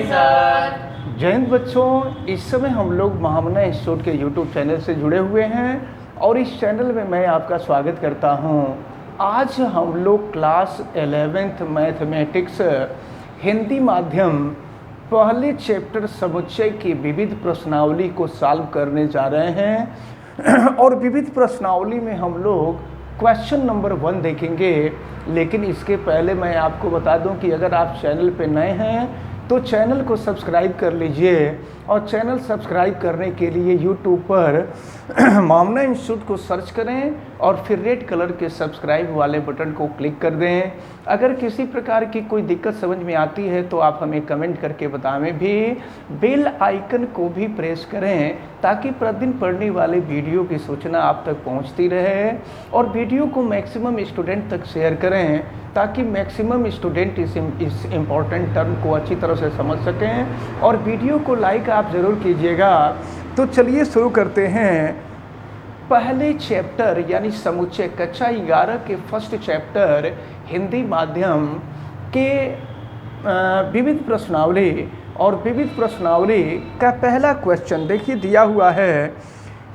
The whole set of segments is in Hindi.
सर। जय हिंद बच्चों, इस समय हम लोग महामना इंस्टीट्यूट के यूट्यूब चैनल से जुड़े हुए हैं और इस चैनल में मैं आपका स्वागत करता हूं। आज हम लोग क्लास 11th मैथमेटिक्स हिंदी माध्यम पहले चैप्टर समुच्चय की विविध प्रश्नावली को सॉल्व करने जा रहे हैं और विविध प्रश्नावली में हम लोग क्वेश्चन नंबर 1 देखेंगे। लेकिन इसके पहले मैं आपको बता दूं कि अगर आप चैनल पे नए हैं तो चैनल को सब्सक्राइब कर लीजिए और चैनल सब्सक्राइब करने के लिए यूट्यूब पर महामना इंस्टीट्यूट को सर्च करें और फिर रेड कलर के सब्सक्राइब वाले बटन को क्लिक कर दें। अगर किसी प्रकार की कोई दिक्कत समझ में आती है तो आप हमें कमेंट करके बताएं भी। बेल आइकन को भी प्रेस करें ताकि प्रतिदिन पढ़ने वाले वीडियो की सूचना आप तक पहुंचती रहे और वीडियो को मैक्सिमम स्टूडेंट तक शेयर करें ताकि मैक्सिमम स्टूडेंट इस इम्पॉर्टेंट टर्म को अच्छी तरह से समझ सकें और वीडियो को लाइक आप ज़रूर कीजिएगा। तो चलिए शुरू करते हैं। पहले चैप्टर यानी समुच्चय कक्षा 11 के फर्स्ट चैप्टर हिंदी माध्यम के विविध प्रश्नावली और विविध प्रश्नावली का पहला क्वेश्चन देखिए दिया हुआ है।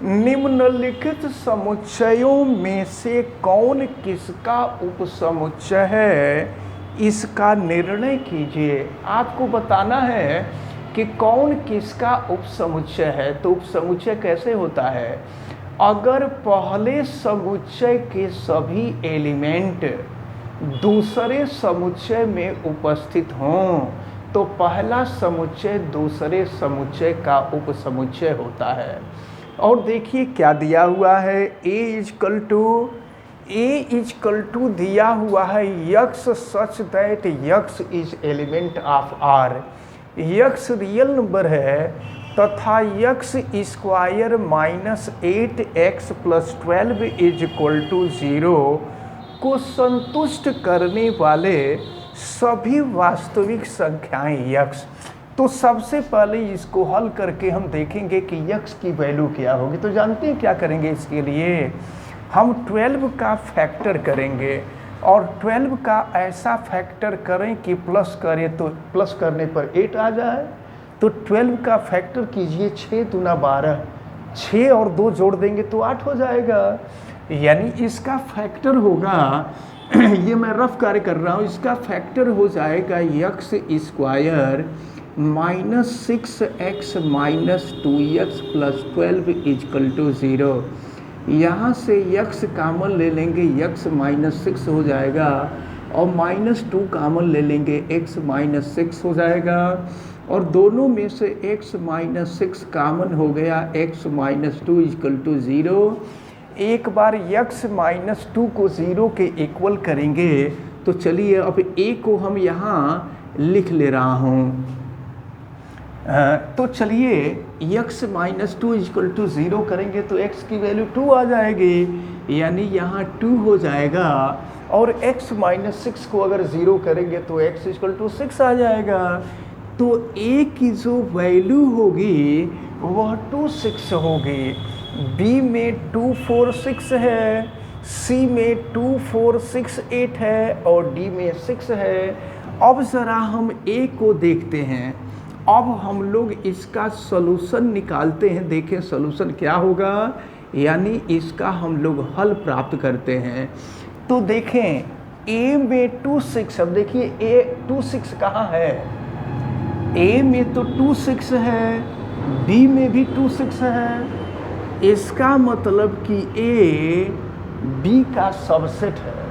निम्नलिखित समुच्चयों में से कौन किसका उपसमुच्चय है, इसका निर्णय कीजिए। आपको बताना है कि कौन किसका उपसमुच्चय है। तो उपसमुच्चय कैसे होता है? अगर पहले समुच्चय के सभी एलिमेंट दूसरे समुच्चय में उपस्थित हों तो पहला समुच्चय दूसरे समुच्चय का उपसमुच्चय होता है। और देखिए क्या दिया हुआ है। ए इजकल टू दिया हुआ है x such that x is element of R. X real number है तथा यक्स स्क्वायर माइनस 8x + 12 = 0 को संतुष्ट करने वाले सभी वास्तविक संख्याएं यक्स। तो सबसे पहले इसको हल करके हम देखेंगे कि यक्स की वैल्यू क्या होगी। तो जानते हैं क्या करेंगे? इसके लिए हम 12 का फैक्टर करेंगे और 12 का ऐसा फैक्टर करें कि प्लस करें तो प्लस करने पर 8 आ जाए। तो 12 का फैक्टर कीजिए 6 दूना 12, 6 और 2 जोड़ देंगे तो 8 हो जाएगा। यानी इसका फैक्टर होगा ये मैं रफ कार्य कर रहा हूँ, इसका फैक्टर हो जाएगा x square minus 6x minus 2x + 12 = 0। यहाँ से यक्स कामन ले लेंगे, यक्स -6 हो जाएगा और -2 कामन ले लेंगे, x -6 हो जाएगा और दोनों में से x -6 कामन हो गया, x -2 = 0। एक बार x -2 को 0 के इक्वल करेंगे तो चलिए अब a को हम यहाँ लिख ले रहा हूँ। तो चलिए x -2 = 0 करेंगे तो x की वैल्यू 2 आ जाएगी, यानी यहाँ 2 हो जाएगा और x -6 को अगर 0 करेंगे तो x = 6 आ जाएगा। तो a की जो वैल्यू होगी वह 26 होगी। b में 246 है, c में 2468 है और d में 6 है। अब ज़रा हम a को देखते हैं। अब हम लोग इसका सॉल्यूशन निकालते हैं। देखें सॉल्यूशन क्या होगा, यानी इसका हम लोग हल प्राप्त करते हैं। तो देखें a में 26, अब देखिए a 26 कहाँ है? a में तो 26 है, b में भी 26 है। इसका मतलब कि a b का सबसेट है।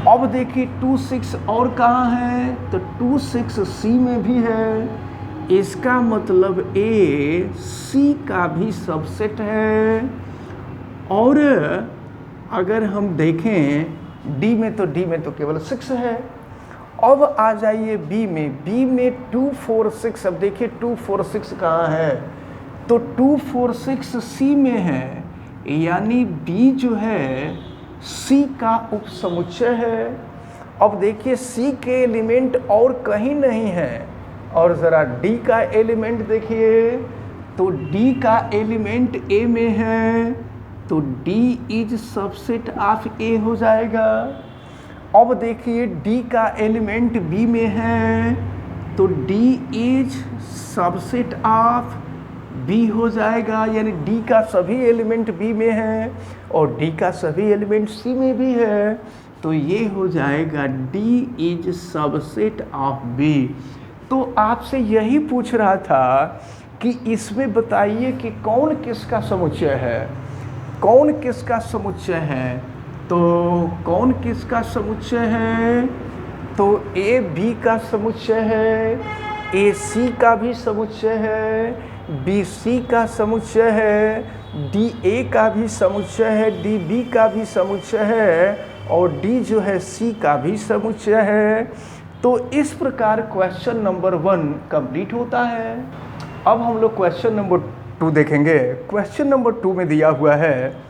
अब देखिए 26 और कहाँ है? तो 26 c में भी है। इसका मतलब a c का भी सबसेट है। और अगर हम देखें d में तो केवल 6 है। अब आ जाइए b में 246। अब देखिए 246 कहाँ है? तो 246 c में है, यानी b जो है c का उपसमुच्चय है। अब देखिए c के एलिमेंट और कहीं नहीं है और ज़रा d का एलिमेंट देखिए तो d का एलिमेंट a में है तो d is subset of a हो जाएगा। अब देखिए d का एलिमेंट b में है तो D is subset of B हो जाएगा, यानी D का सभी एलिमेंट B में है और D का सभी एलिमेंट C में भी है, तो ये हो जाएगा D is subset of B। तो आपसे यही पूछ रहा था कि इसमें बताइए कि कौन किसका समुच्चय है, कौन किसका समुच्चय है। तो कौन किसका समुच्चय है, तो A B का समुच्चय है, A C का भी समुच्चय है, B C का समुच्चय है, D A का भी समुच्चय है, D B का भी समुच्चय है और D जो है C का भी समुच्चय है। तो इस प्रकार क्वेश्चन नंबर 1 कंप्लीट होता है। अब हम लोग क्वेश्चन नंबर 2 देखेंगे। क्वेश्चन नंबर 2 में दिया हुआ है,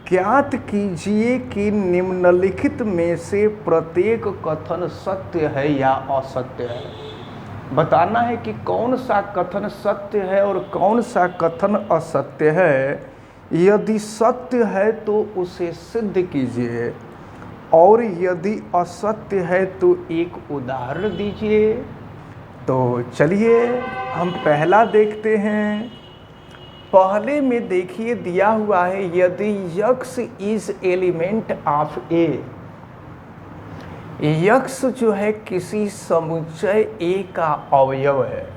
ज्ञात कीजिए कि निम्नलिखित में से प्रत्येक कथन सत्य है या असत्य है। बताना है कि कौन सा कथन सत्य है और कौन सा कथन असत्य है। यदि सत्य है तो उसे सिद्ध कीजिए और यदि असत्य है तो एक उदाहरण दीजिए। तो चलिए हम पहला देखते हैं। पहले में देखिए दिया हुआ है, यदि x is element of A, x जो है किसी समुच्चय A का अवयव है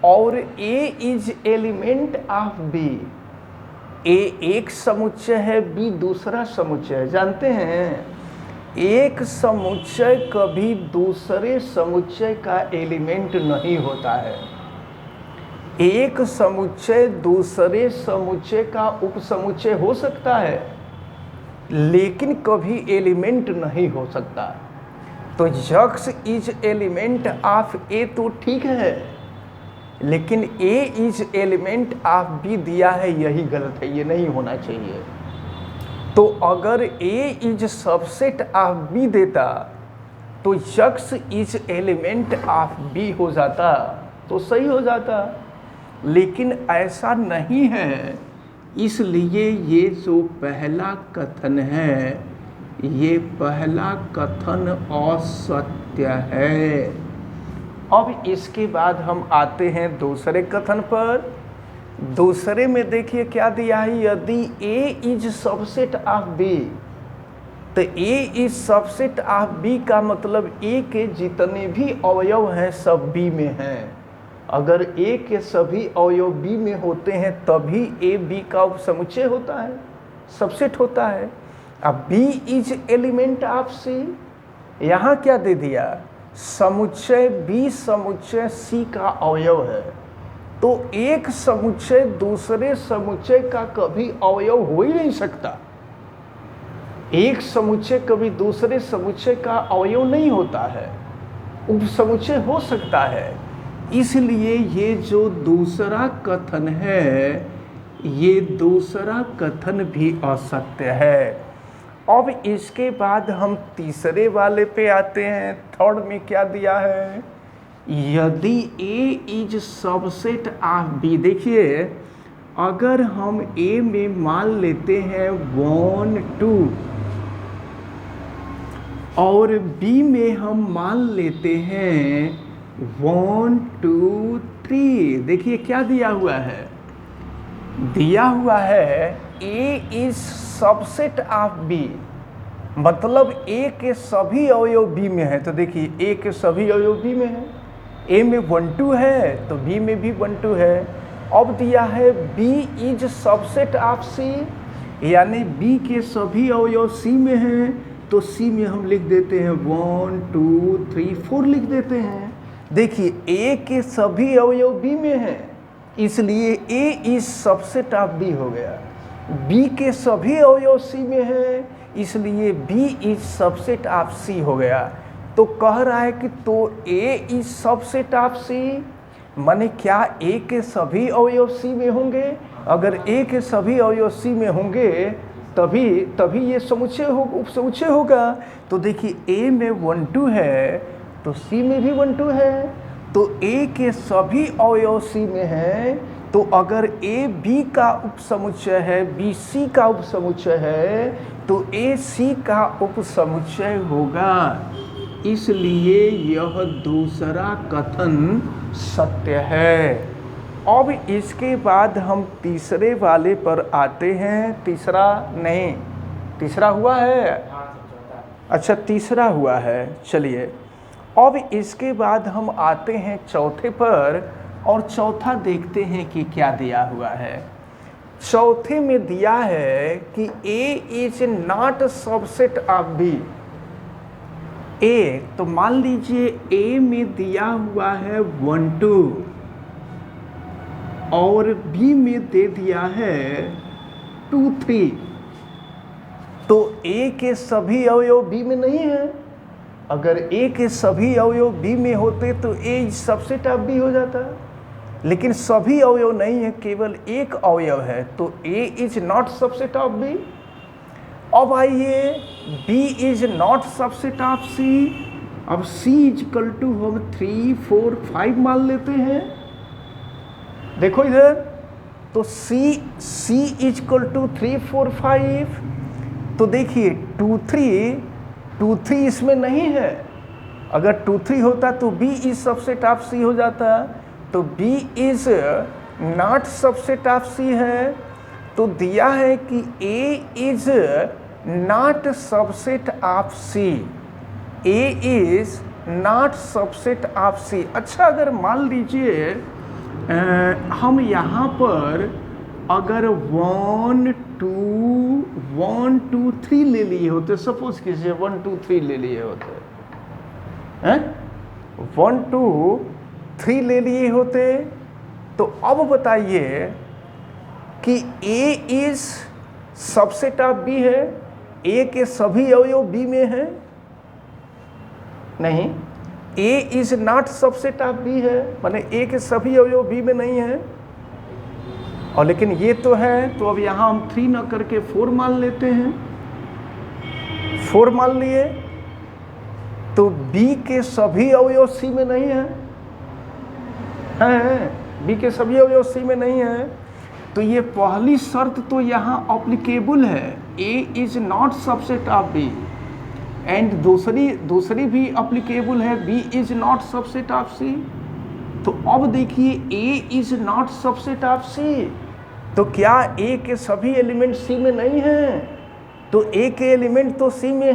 और A is element of B, A एक समुच्चय है, B दूसरा समुच्चय है। जानते हैं एक समुच्चय कभी दूसरे समुच्चय का एलिमेंट नहीं होता है। एक समुच्चय दूसरे समुच्चय का उपसमुच्चय हो सकता है लेकिन कभी एलिमेंट नहीं हो सकता। तो x is element of A तो ठीक है, लेकिन A is element of B दिया है, यही गलत है, ये नहीं होना चाहिए। तो अगर A is subset of B देता तो x is element of B हो जाता तो सही हो जाता, लेकिन ऐसा नहीं है। इसलिए ये जो पहला कथन है, ये पहला कथन असत्य है। अब इसके बाद हम आते हैं दूसरे कथन पर। दूसरे में देखिए क्या दिया है, यदि A is subset of B, तो A is subset of B का मतलब A के जितने भी अवयव हैं सब B में हैं। अगर A के सभी अवयव B में होते हैं तभी A B का उपसमुच्चय होता है, सबसेट होता है। अब B is element of C, यहाँ क्या दे दिया, समुच्चय B समुच्चय C का अवयव है। तो एक समुच्चय दूसरे समुच्चय का कभी अवयव हो ही नहीं सकता। एक समुच्चय कभी दूसरे समुच्चय का अवयव नहीं होता है, उपसमुच्चय हो सकता है। इसलिए ये जो दूसरा कथन है, ये दूसरा कथन भी असत्य है। अब इसके बाद हम तीसरे वाले पे आते हैं। थर्ड में क्या दिया है, यदि A is subset of B। देखिए अगर हम A में मान लेते हैं 1 2 और B में हम मान लेते हैं 1 2 3, देखिए क्या दिया हुआ है, दिया हुआ है A is subset of B, मतलब A के सभी अवयव B में है। तो देखिए A के सभी अवयव B में है, A में 1 2 है तो B में भी 1 2 है। अब दिया है B is subset of C, यानी B के सभी अवयव C में हैं, तो C में हम लिख देते हैं 1 2 3 4 लिख देते हैं। देखिए A के सभी अवयव B में हैं, इसलिए A is subset of B हो गया। B के सभी अवयव C में हैं, इसलिए B is subset of C हो गया। तो कह रहा है कि तो A is subset of C, माने क्या A के सभी अवयव C में होंगे? अगर A के सभी अवयव C में होंगे तभी ये समुच्चय हो, उपसमुच्चय होगा। तो देखिए A में 1 2 है तो C में भी 1 2 है, तो A के सभी अवयव C में हैं, तो अगर A B का उपसमुच्चय है, B C का उपसमुच्चय है, तो A C का उपसमुच्चय होगा। इसलिए यह दूसरा कथन सत्य है। अब इसके बाद हम तीसरे वाले पर आते हैं। तीसरा नहीं, तीसरा हुआ है, अच्छा तीसरा हुआ है। चलिए अब इसके बाद हम आते हैं चौथे पर, और चौथा देखते हैं कि क्या दिया हुआ है। चौथे में दिया है कि A is not subset of B। ए, तो मान लीजिए A में दिया हुआ है 1 2 और B में दे दिया है 2 3। तो A के सभी अवयव B में नहीं है। अगर A के सभी अवयव B में होते तो A सबसेट ऑफ B हो जाता, लेकिन सभी अवयव नहीं है, केवल एक अवयव है, तो A is not subset of B। अब आइए B is not subset of C। अब C इजकल टू हम 3 4 5 मान लेते हैं। देखो इधर, तो C इजकल टू 3 4 5। तो देखिए 2 3 इसमें नहीं है। अगर 2 3 होता तो B is subset of C हो जाता, तो B is not subset of C है। तो दिया है कि A is not subset of C। A is not subset of C। अच्छा, अगर मान लीजिए हम यहाँ पर अगर 1 2 3 ले लिए होते, सपोज कीजिए 1 2 3 ले लिए होते हैं, 1 2 3 ले लिए होते, तो अब बताइए कि A is subset of B है। A के सभी अवयव B में हैं? नहीं। A is not subset of B है, माने A के सभी अवयव B में नहीं है। और लेकिन ये तो है, तो अब यहाँ हम 3 न करके 4 मान लेते हैं। 4 मान लिए, तो B के सभी अवयव C में नहीं है। B के सभी अवयव C में नहीं है, तो ये पहली शर्त तो यहाँ अप्लीकेबल है, A is not subset of B। And दूसरी भी अप्लीकेबल है, B is not subset of C। तो अब देखिए A is not subset of C, तो क्या A के सभी एलिमेंट C में नहीं हैं? तो A के एलिमेंट तो C में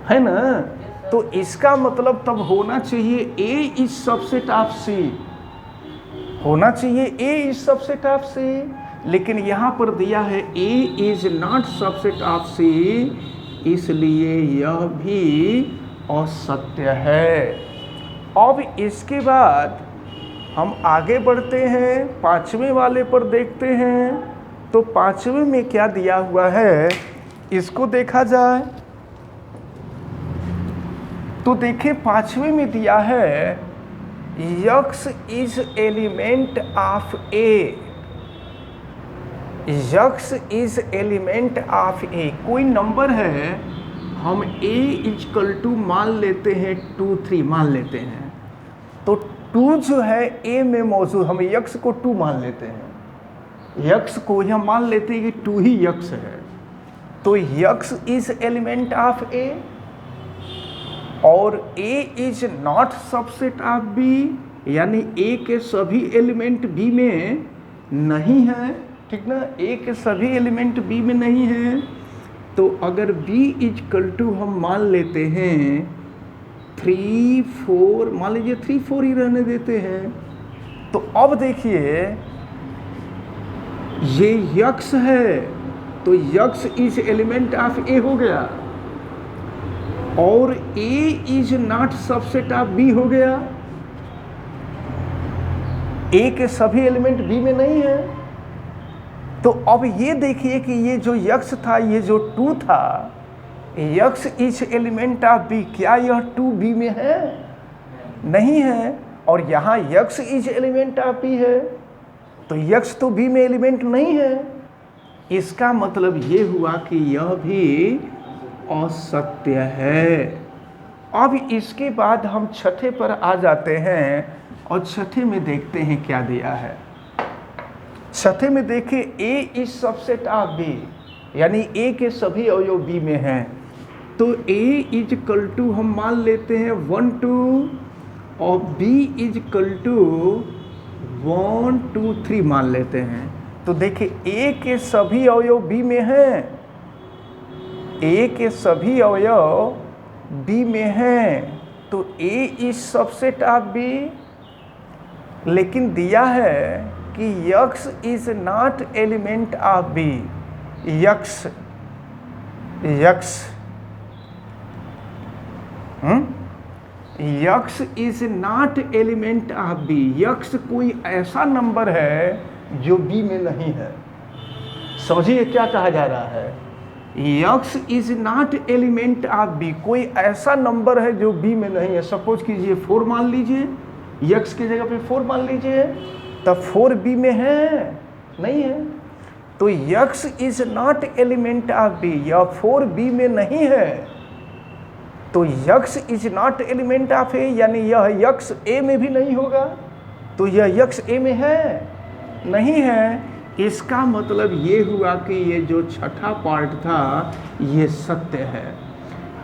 है ना? तो इसका मतलब तब होना चाहिए A is subset of C, होना चाहिए A is subset of C। लेकिन यहाँ पर दिया है A is not subset of C, इसलिए यह भी असत्य है। अब इसके बाद हम आगे बढ़ते हैं, 5वें वाले पर देखते हैं। तो 5वें में क्या दिया हुआ है, इसको देखा जाए। तो देखिए 5वें में दिया है x is element of A। X is element of A, कोई नंबर है, हम A इजकल टू मान लेते हैं 2 3 मान लेते हैं। तो 2 जो है A में मौजूद, हम यक्स को 2 मान लेते हैं, यक्स को हम मान लेते हैं कि 2 ही यक्स है। तो x is element of A और A is not subset of B, यानी A के सभी एलिमेंट B में नहीं है, ठीक ना? A के सभी एलिमेंट B में नहीं है। तो अगर B इजकल टू हम मान लेते हैं 3 4, मान लीजिए 3 4 ही रहने देते हैं। तो अब देखिए ये यक्स है, तो x is element of A हो गया, और A is not subset of B हो गया। A के सभी एलिमेंट B में नहीं है। तो अब ये देखिए कि ये जो यक्स था, ये जो 2 था, x is element of B, क्या यह 2 B में है? नहीं है। और यहाँ x is element of B है, तो यक्स तो B में एलिमेंट नहीं है। इसका मतलब ये हुआ कि यह भी असत्य है। अब इसके बाद हम छठे पर आ जाते हैं, और छठे में देखते हैं क्या दिया है। छठे में देखिए A is subset of B, यानी A के सभी अवयव B में हैं। तो A इज इक्वल टू हम मान लेते हैं 1 2 और B इज इक्वल टू 1 2 3 मान लेते हैं। तो देखिए A के सभी अवयव B में हैं, A के सभी अवयव B में हैं, तो A is subset of B। लेकिन दिया है कि X is not element of B। X is not element of B। X कोई ऐसा नंबर है जो B में नहीं है। समझिए क्या कहा जा रहा है, X is not element of B, कोई ऐसा नंबर है जो B में नहीं है। सपोज कीजिए 4 मान लीजिए, X की जगह पे 4 मान लीजिए, तब 4 B में है, नहीं है। तो X is not element of B, या 4 B में नहीं है, तो X is not element of A, यानी यह X A में भी नहीं होगा। तो यह X A में है, नहीं है। इसका मतलब ये हुआ कि ये जो छठा पार्ट था ये सत्य है।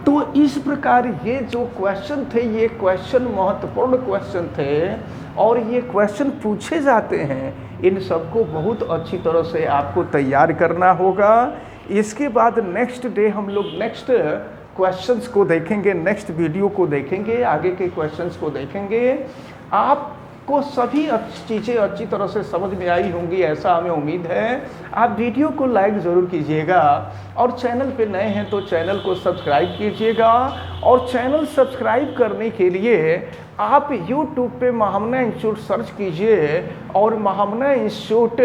तो इस प्रकार ये जो क्वेश्चन थे, ये क्वेश्चन महत्वपूर्ण क्वेश्चन थे और ये क्वेश्चन पूछे जाते हैं। इन सबको बहुत अच्छी तरह से आपको तैयार करना होगा। इसके बाद नेक्स्ट डे हम लोग नेक्स्ट क्वेश्चंस को देखेंगे, नेक्स्ट वीडियो को देखेंगे, आगे के क्वेश्चंस को देखेंगे। आपको सभी चीज़ें अच्छी तरह से समझ में आई होंगी, ऐसा हमें उम्मीद है। आप वीडियो को लाइक ज़रूर कीजिएगा और चैनल पे नए हैं तो चैनल को सब्सक्राइब कीजिएगा। और चैनल सब्सक्राइब करने के लिए आप YouTube पे महामना इंस्टीट्यूट सर्च कीजिए और महामना इंस्टीट्यूट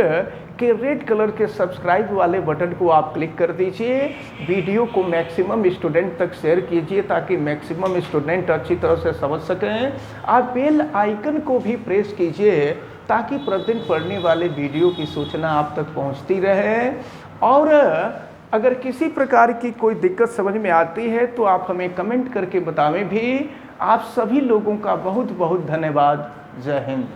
के रेड कलर के सब्सक्राइब वाले बटन को आप क्लिक कर दीजिए। वीडियो को मैक्सिमम स्टूडेंट तक शेयर कीजिए ताकि मैक्सिमम स्टूडेंट अच्छी तरह से समझ सकें। आप बेल आइकन को भी प्रेस कीजिए ताकि प्रतिदिन पढ़ने वाले वीडियो की सूचना आप तक पहुंचती रहे। और अगर किसी प्रकार की कोई दिक्कत समझ में आती है तो आप हमें कमेंट करके बतावें भी। आप सभी लोगों का बहुत बहुत धन्यवाद। जय हिंद।